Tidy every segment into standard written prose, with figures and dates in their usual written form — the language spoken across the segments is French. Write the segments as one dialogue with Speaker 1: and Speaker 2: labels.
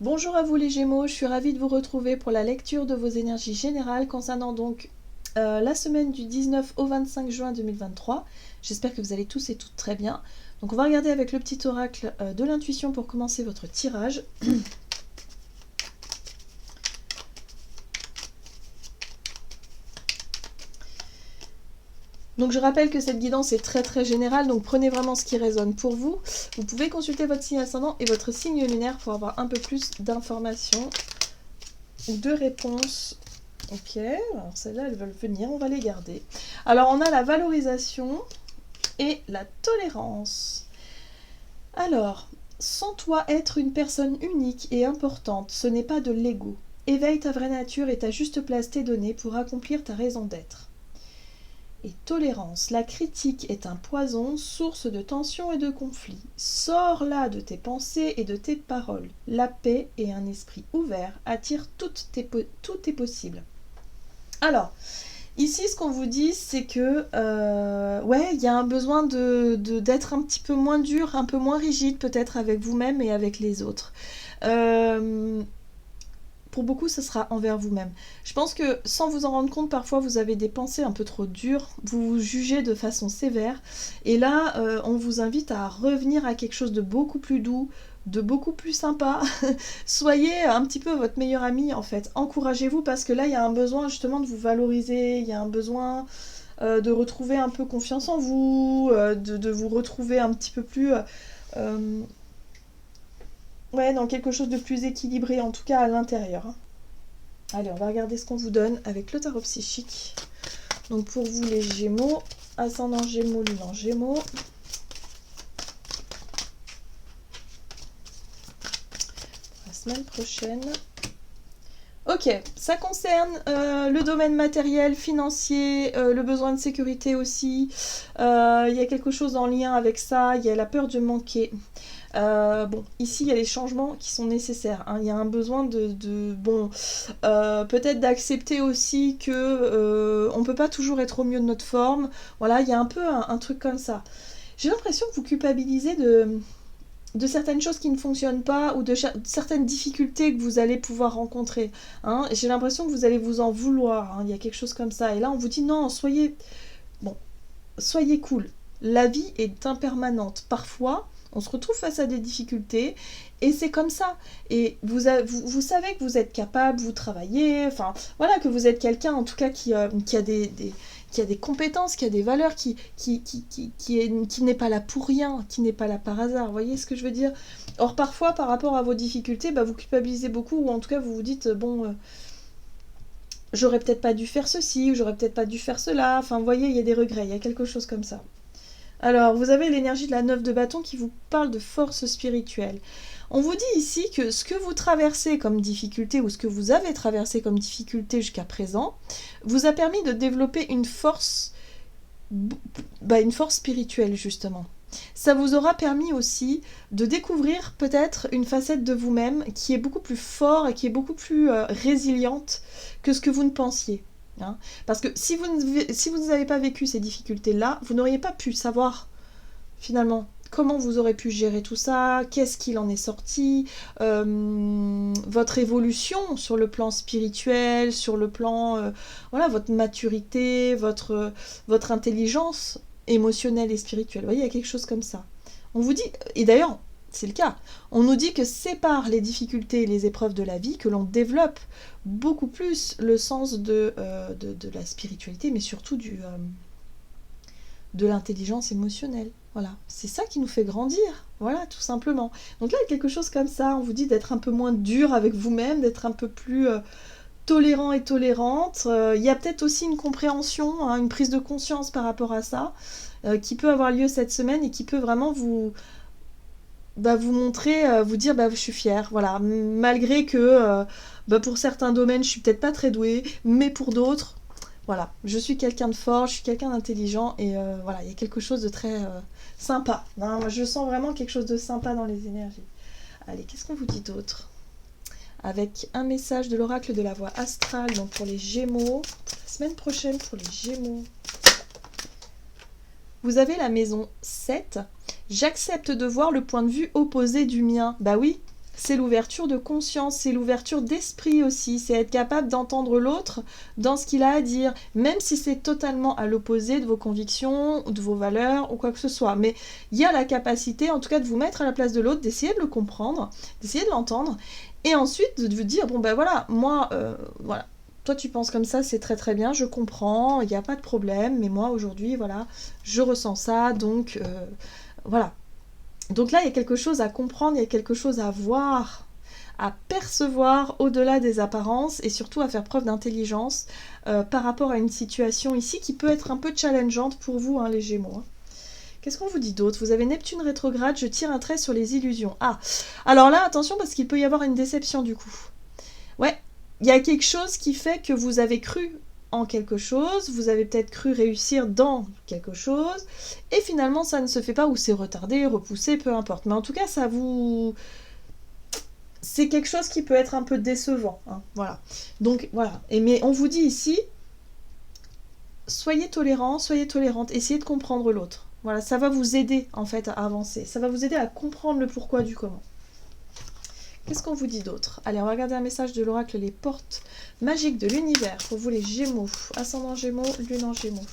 Speaker 1: Bonjour à vous les Gémeaux, je suis ravie de vous retrouver pour la lecture de vos énergies générales concernant donc la semaine du 19 au 25 juin 2023. J'espère que vous allez tous et toutes très bien. Donc on va regarder avec le petit oracle de l'intuition pour commencer votre tirage. Donc je rappelle que cette guidance est très générale, donc prenez vraiment ce qui résonne pour vous. Vous pouvez consulter votre signe ascendant et votre signe lunaire pour avoir un peu plus d'informations ou de réponses. Ok, alors celles-là elles veulent venir, on va les garder. Alors on a la valorisation et la tolérance. Alors, sans toi être une personne unique et importante, ce n'est pas de l'ego. Éveille ta vraie nature et ta juste place t'est donnée pour accomplir ta raison d'être. Et tolérance, la critique est un poison, source de tension et de conflit. Sors là de tes pensées et de tes paroles. La paix et un esprit ouvert attirent tout est possible. Alors, ici ce qu'on vous dit c'est que ouais, il y a un besoin d'être un petit peu moins dur, un peu moins rigide peut-être avec vous-même et avec les autres. Pour beaucoup, ce sera envers vous-même. Je pense que sans vous en rendre compte, parfois vous avez des pensées un peu trop dures, vous vous jugez de façon sévère, et là, on vous invite à revenir à quelque chose de beaucoup plus doux, de beaucoup plus sympa. Soyez un petit peu votre meilleur ami en fait. Encouragez-vous parce que là, il y a un besoin justement de vous valoriser, il y a un besoin de retrouver un peu confiance en vous, de vous retrouver un petit peu plus... ouais, dans quelque chose de plus équilibré, en tout cas à l'intérieur. Allez, on va regarder ce qu'on vous donne avec le tarot psychique. Donc pour vous les Gémeaux, ascendant Gémeaux, lune en Gémeaux. La semaine prochaine. Ok, ça concerne le domaine matériel, financier, le besoin de sécurité aussi. Il y a quelque chose en lien avec ça, il y a la peur de manquer. Bon, ici il y a les changements qui sont nécessaires. Hein. Il y a un besoin peut-être d'accepter aussi que on peut pas toujours être au mieux de notre forme. Voilà, il y a un peu un truc comme ça. J'ai l'impression que vous culpabilisez de certaines choses qui ne fonctionnent pas ou de certaines difficultés que vous allez pouvoir rencontrer. Hein. J'ai l'impression que vous allez vous en vouloir. Hein. Il y a quelque chose comme ça. Et là, on vous dit non, soyez cool. La vie est impermanente. Parfois, on se retrouve face à des difficultés et c'est comme ça. Et vous savez que vous êtes capable, vous travaillez, enfin voilà, que vous êtes quelqu'un en tout cas qui a des compétences, qui a des valeurs, qui n'est pas là pour rien, qui n'est pas là par hasard. Vous voyez ce que je veux dire? Or parfois, par rapport à vos difficultés, vous culpabilisez beaucoup ou en tout cas vous vous dites j'aurais peut-être pas dû faire ceci ou j'aurais peut-être pas dû faire cela. Enfin, vous voyez, il y a des regrets, il y a quelque chose comme ça. Alors, vous avez l'énergie de la 9 de bâton qui vous parle de force spirituelle. On vous dit ici que ce que vous traversez comme difficulté ou ce que vous avez traversé comme difficulté jusqu'à présent vous a permis de développer une force spirituelle justement. Ça vous aura permis aussi de découvrir peut-être une facette de vous-même qui est beaucoup plus forte et qui est beaucoup plus résiliente que ce que vous ne pensiez. Hein. Parce que si vous n'avez pas vécu ces difficultés-là, vous n'auriez pas pu savoir finalement comment vous aurez pu gérer tout ça, qu'est-ce qu'il en est sorti, votre évolution sur le plan spirituel, sur le plan, votre maturité, votre intelligence émotionnelle et spirituelle. Vous voyez, il y a quelque chose comme ça. On vous dit, et d'ailleurs, c'est le cas, on nous dit que c'est par les difficultés et les épreuves de la vie que l'on développe beaucoup plus le sens de la spiritualité, mais surtout de l'intelligence émotionnelle. Voilà, c'est ça qui nous fait grandir, voilà, tout simplement. Donc là, il y a quelque chose comme ça, on vous dit d'être un peu moins dur avec vous-même, d'être un peu plus tolérant et tolérante. Il y a peut-être aussi une compréhension, hein, une prise de conscience par rapport à ça, qui peut avoir lieu cette semaine et qui peut vraiment vous montrer, vous dire je suis fière, voilà, malgré que pour certains domaines je suis peut-être pas très douée, mais pour d'autres, voilà, je suis quelqu'un de fort, je suis quelqu'un d'intelligent et voilà, il y a quelque chose de très sympa. Hein, moi, je sens vraiment quelque chose de sympa dans les énergies. Allez, qu'est-ce qu'on vous dit d'autre? Avec un message de l'oracle de la voix astrale, donc pour les Gémeaux, la semaine prochaine pour les Gémeaux. Vous avez la maison 7. J'accepte de voir le point de vue opposé du mien. Bah oui, c'est l'ouverture de conscience, c'est l'ouverture d'esprit aussi, c'est être capable d'entendre l'autre dans ce qu'il a à dire, même si c'est totalement à l'opposé de vos convictions, ou de vos valeurs, ou quoi que ce soit. Mais il y a la capacité, en tout cas, de vous mettre à la place de l'autre, d'essayer de le comprendre, d'essayer de l'entendre, et ensuite de vous dire, bon ben voilà, moi, voilà, toi tu penses comme ça, c'est très très bien, je comprends, il n'y a pas de problème, mais moi aujourd'hui, voilà, je ressens ça, donc voilà. Donc là, il y a quelque chose à comprendre, il y a quelque chose à voir, à percevoir au-delà des apparences, et surtout à faire preuve d'intelligence par rapport à une situation ici qui peut être un peu challengeante pour vous, hein, les Gémeaux. Hein. Qu'est-ce qu'on vous dit d'autre? Vous avez Neptune rétrograde, je tire un trait sur les illusions. Ah, alors là, attention, parce qu'il peut y avoir une déception du coup. Ouais, il y a quelque chose qui fait que vous avez cru en quelque chose, vous avez peut-être cru réussir dans quelque chose, et finalement ça ne se fait pas, ou c'est retardé, repoussé, peu importe. Mais en tout cas, ça vous... c'est quelque chose qui peut être un peu décevant. Hein, voilà. Donc voilà. Mais on vous dit ici, soyez tolérants, soyez tolérantes, essayez de comprendre l'autre. Voilà, ça va vous aider en fait à avancer. Ça va vous aider à comprendre le pourquoi du comment. Qu'est-ce qu'on vous dit d'autre? Allez, on va regarder un message de l'oracle Les Portes Magiques de l'Univers pour vous les Gémeaux. Ascendant Gémeaux, Lune en Gémeaux.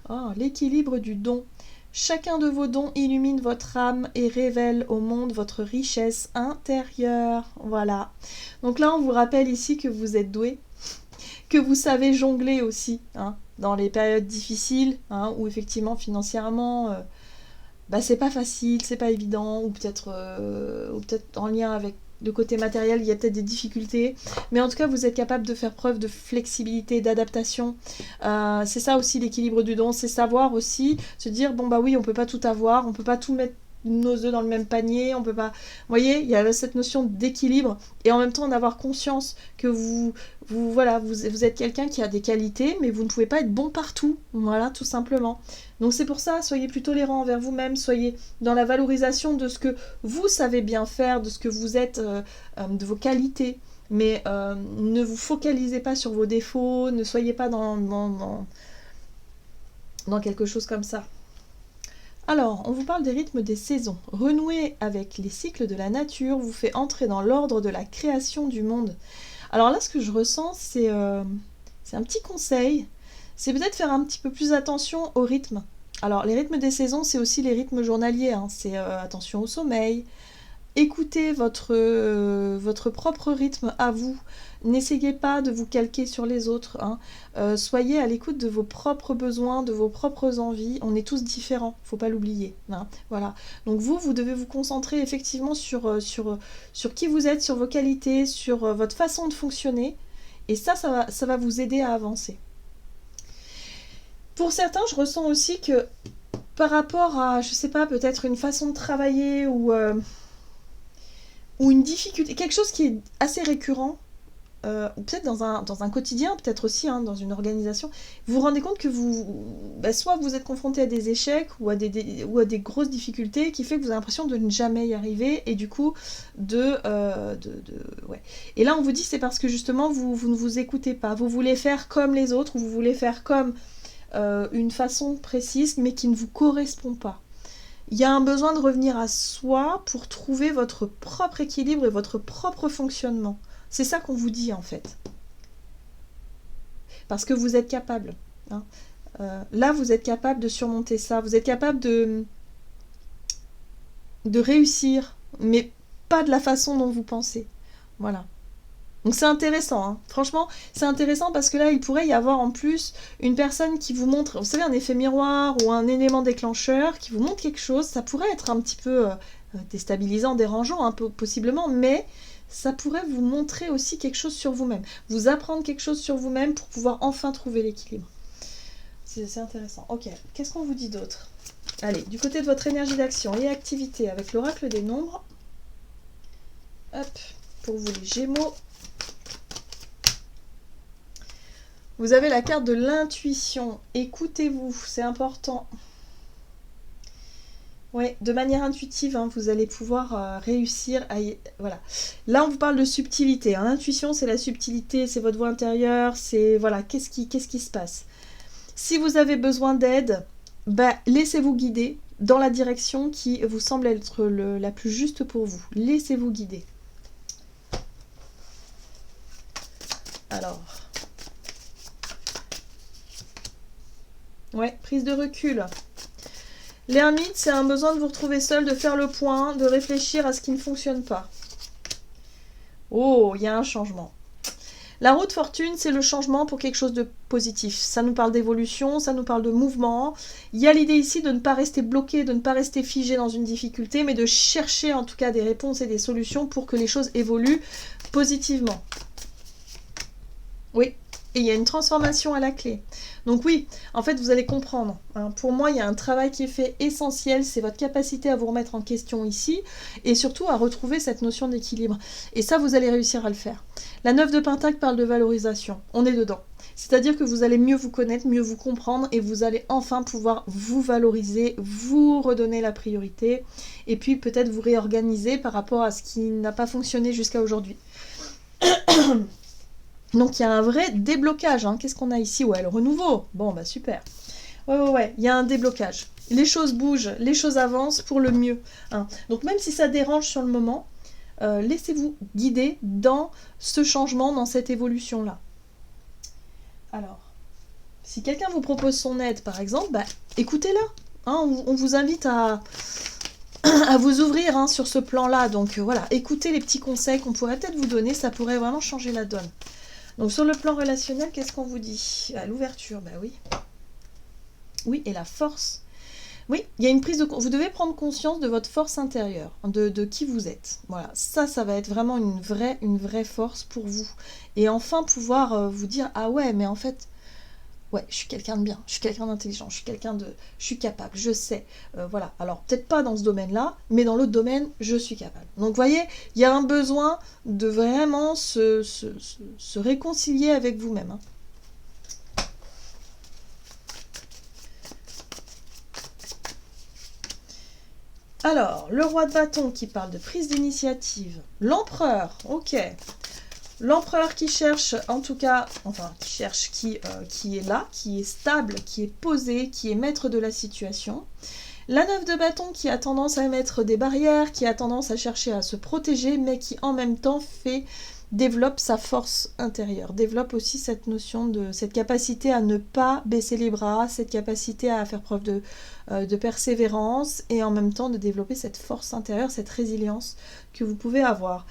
Speaker 1: Oh, l'équilibre du don. Chacun de vos dons illumine votre âme et révèle au monde votre richesse intérieure. Voilà. Donc là, on vous rappelle ici que vous êtes doué, que vous savez jongler aussi, hein, dans les périodes difficiles, hein, où effectivement, financièrement... bah, c'est pas facile, c'est pas évident, ou peut-être en lien avec le côté matériel, il y a peut-être des difficultés, mais en tout cas vous êtes capable de faire preuve de flexibilité, d'adaptation. C'est ça aussi l'équilibre du don, c'est savoir aussi se dire bon bah oui, on peut pas tout avoir, on peut pas tout mettre nos œufs dans le même panier, on peut pas... Vous voyez, il y a cette notion d'équilibre, et en même temps d'avoir conscience que vous êtes quelqu'un qui a des qualités, mais vous ne pouvez pas être bon partout, voilà, tout simplement. Donc c'est pour ça, soyez plus tolérants envers vous-même, soyez dans la valorisation de ce que vous savez bien faire, de ce que vous êtes, de vos qualités, mais ne vous focalisez pas sur vos défauts, ne soyez pas dans quelque chose comme ça. Alors, on vous parle des rythmes des saisons. Renouer avec les cycles de la nature vous fait entrer dans l'ordre de la création du monde. Alors là, ce que je ressens, c'est un petit conseil. C'est peut-être faire un petit peu plus attention au rythme. Alors, les rythmes des saisons, c'est aussi les rythmes journaliers. Hein. C'est attention au sommeil. Écoutez votre propre rythme à vous. N'essayez pas de vous calquer sur les autres. Hein. Soyez à l'écoute de vos propres besoins, de vos propres envies. On est tous différents, faut pas l'oublier. Hein. Voilà. Donc vous devez vous concentrer effectivement sur qui vous êtes, sur vos qualités, sur votre façon de fonctionner. Et ça va vous aider à avancer. Pour certains, je ressens aussi que par rapport à, je sais pas, peut-être une façon de travailler ou une difficulté, quelque chose qui est assez récurrent, ou peut-être dans un quotidien, peut-être aussi hein, dans une organisation, vous vous rendez compte que soit vous êtes confronté à des échecs ou à des grosses difficultés qui fait que vous avez l'impression de ne jamais y arriver et du coup ouais. Et là on vous dit c'est parce que justement vous ne vous écoutez pas, vous voulez faire comme les autres, ou vous voulez faire comme une façon précise mais qui ne vous correspond pas. Il y a un besoin de revenir à soi pour trouver votre propre équilibre et votre propre fonctionnement. C'est ça qu'on vous dit en fait. Parce que vous êtes capable. Hein. Là, vous êtes capable de surmonter ça. Vous êtes capable de réussir, mais pas de la façon dont vous pensez. Voilà. Donc c'est intéressant, hein. Franchement, c'est intéressant parce que là, il pourrait y avoir en plus une personne qui vous montre, vous savez, un effet miroir ou un élément déclencheur qui vous montre quelque chose. Ça pourrait être un petit peu déstabilisant, dérangeant, hein, possiblement, mais ça pourrait vous montrer aussi quelque chose sur vous-même. Vous apprendre quelque chose sur vous-même pour pouvoir enfin trouver l'équilibre. C'est intéressant. Ok, qu'est-ce qu'on vous dit d'autre? Allez, du côté de votre énergie d'action et activité avec l'oracle des nombres. Hop, pour vous les Gémeaux. Vous avez la carte de l'intuition. Écoutez-vous, c'est important. Ouais, de manière intuitive, hein, vous allez pouvoir réussir à... Voilà. Là, on vous parle de subtilité. Hein. L'intuition, c'est la subtilité, c'est votre voix intérieure, c'est... Voilà, qu'est-ce qui se passe? Si vous avez besoin d'aide, bah, laissez-vous guider. dans la direction qui vous semble être la plus juste pour vous. Laissez-vous guider. Alors, ouais, prise de recul. L'ermite, c'est un besoin de vous retrouver seul, de faire le point, de réfléchir à ce qui ne fonctionne pas. Oh, il y a un changement. La roue de fortune, c'est le changement pour quelque chose de positif. Ça nous parle d'évolution, ça nous parle de mouvement. Il y a l'idée ici de ne pas rester bloqué, de ne pas rester figé dans une difficulté, mais de chercher en tout cas des réponses et des solutions pour que les choses évoluent positivement. Oui, et il y a une transformation à la clé. Donc oui, en fait, vous allez comprendre. Hein. Pour moi, il y a un travail qui est fait essentiel, c'est votre capacité à vous remettre en question ici, et surtout à retrouver cette notion d'équilibre. Et ça, vous allez réussir à le faire. La 9 de Pentacle parle de valorisation. On est dedans. C'est-à-dire que vous allez mieux vous connaître, mieux vous comprendre, et vous allez enfin pouvoir vous valoriser, vous redonner la priorité, et puis peut-être vous réorganiser par rapport à ce qui n'a pas fonctionné jusqu'à aujourd'hui. Donc il y a un vrai déblocage. Hein. Qu'est-ce qu'on a ici? Ouais, le renouveau. Bon, bah super. Ouais, il y a un déblocage. Les choses bougent, les choses avancent pour le mieux. Hein. Donc même si ça dérange sur le moment, laissez-vous guider dans ce changement, dans cette évolution-là. Alors, si quelqu'un vous propose son aide, par exemple, bah, écoutez-la. Hein, on vous invite à vous ouvrir hein, sur ce plan-là. Donc voilà, écoutez les petits conseils qu'on pourrait peut-être vous donner, ça pourrait vraiment changer la donne. Donc sur le plan relationnel, qu'est-ce qu'on vous dit? L'ouverture, bah oui. Oui, et la force. Oui, il y a une prise de... Vous devez prendre conscience de votre force intérieure, de qui vous êtes. Voilà, ça va être vraiment une vraie force pour vous. Et enfin pouvoir vous dire, ah ouais, mais en fait... Ouais, je suis quelqu'un de bien, je suis quelqu'un d'intelligent, je suis capable, je sais. Voilà, alors peut-être pas dans ce domaine-là, mais dans l'autre domaine, je suis capable. Donc vous voyez, il y a un besoin de vraiment se réconcilier avec vous-même. Hein. Alors, le roi de bâton qui parle de prise d'initiative. L'empereur, ok. L'empereur qui cherche, en tout cas, enfin, qui est là, qui est stable, qui est posé, qui est maître de la situation. La 9 de bâton qui a tendance à mettre des barrières, qui a tendance à chercher à se protéger, mais qui en même temps développe sa force intérieure, développe aussi cette notion cette capacité à ne pas baisser les bras, cette capacité à faire preuve de persévérance, et en même temps de développer cette force intérieure, cette résilience que vous pouvez avoir.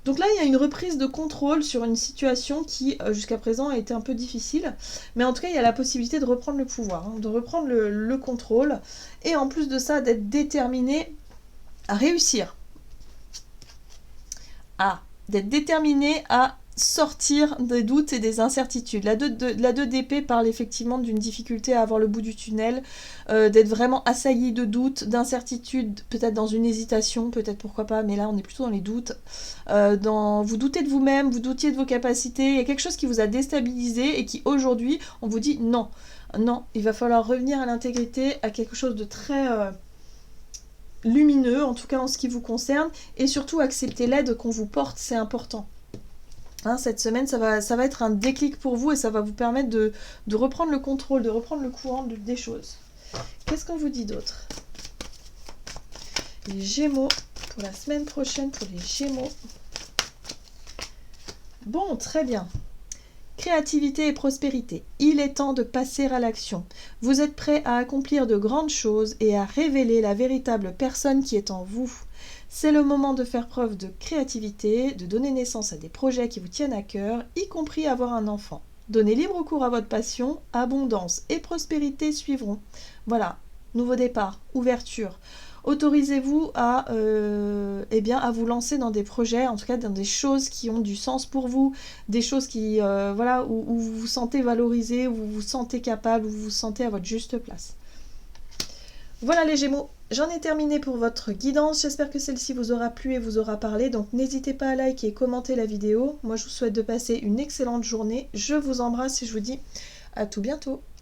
Speaker 1: Donc là, il y a une reprise de contrôle sur une situation qui, jusqu'à présent, a été un peu difficile. Mais en tout cas, il y a la possibilité de reprendre le pouvoir, hein, de reprendre le contrôle. Et en plus de ça, d'être déterminé à réussir. D'être déterminé à sortir des doutes et des incertitudes. La 2 d'épée parle effectivement d'une difficulté à avoir le bout du tunnel, d'être vraiment assailli de doutes, d'incertitudes, peut-être dans une hésitation, peut-être pourquoi pas, mais là on est plutôt dans les doutes. Vous doutez de vous-même, vous doutiez de vos capacités, il y a quelque chose qui vous a déstabilisé et qui aujourd'hui, on vous dit non, il va falloir revenir à l'intégrité, à quelque chose de très... lumineux, en tout cas en ce qui vous concerne, et surtout accepter l'aide qu'on vous porte, c'est important. Hein, cette semaine, ça va être un déclic pour vous et ça va vous permettre de reprendre le contrôle, de reprendre le courant des choses. Qu'est-ce qu'on vous dit d'autre? Les Gémeaux, pour la semaine prochaine, pour les Gémeaux. Bon, très bien. Créativité et prospérité. Il est temps de passer à l'action. Vous êtes prêt à accomplir de grandes choses et à révéler la véritable personne qui est en vous. C'est le moment de faire preuve de créativité, de donner naissance à des projets qui vous tiennent à cœur, y compris avoir un enfant. Donnez libre cours à votre passion, abondance et prospérité suivront. Voilà, nouveau départ, ouverture. Autorisez-vous à vous lancer dans des projets, en tout cas dans des choses qui ont du sens pour vous, des choses qui, où vous vous sentez valorisé, où vous vous sentez capable, où vous vous sentez à votre juste place. Voilà les Gémeaux, j'en ai terminé pour votre guidance. J'espère que celle-ci vous aura plu et vous aura parlé. Donc n'hésitez pas à liker et commenter la vidéo. Moi je vous souhaite de passer une excellente journée. Je vous embrasse et je vous dis à tout bientôt.